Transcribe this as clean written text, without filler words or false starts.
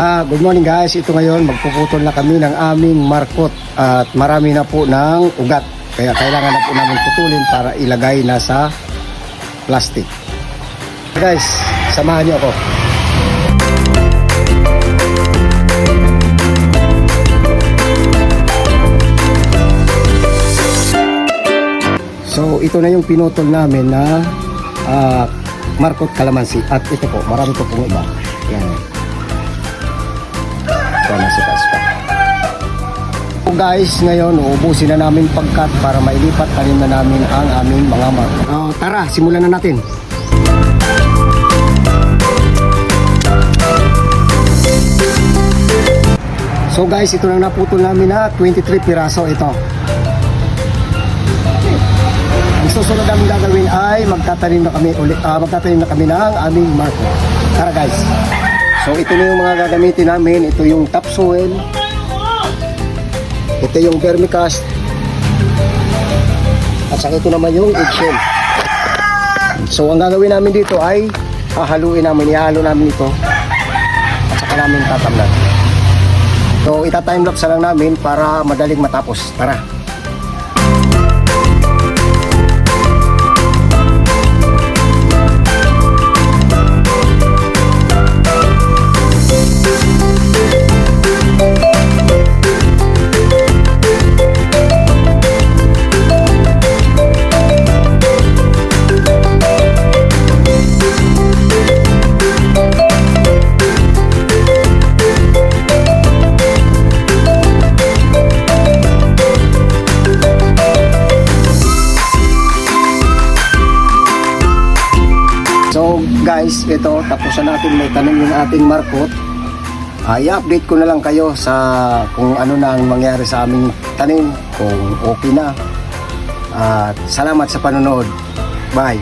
Good morning guys, ito ngayon magpuputol na kami ng aming markot at marami na po ng ugat, kaya kailangan na po namin putulin para ilagay na sa plastic. Guys, samahan niyo ako. So ito na yung pinutol namin na markot kalamansi, at ito po, marami po pong iba. Yan. So guys, ngayon uubusin na namin pagkat para mailipat tanim na namin ang aming mga markot. Tara, simulan na natin. So guys, ito lang naputol namin na 23 piraso ito. Ang susunod namin gagawin ay magtatanim na kami ulit, magtatanim na kami ng aming markot. Tara guys. So ito na yung mga gagamitin namin. Ito yung topsoil, ito yung vermicast, at saka ito naman yung eggshell. So ang gagawin namin dito ay hahaluin namin, ihalo namin ito at saka namin tatamnan. So ita-timelapse lang namin para madaling matapos. Tara. So guys, ito tapos na natin may tanim yung ating markot. I-update ko na lang kayo sa kung ano na ang mangyari sa aming tanim, kung okay na. At salamat sa panonood. Bye.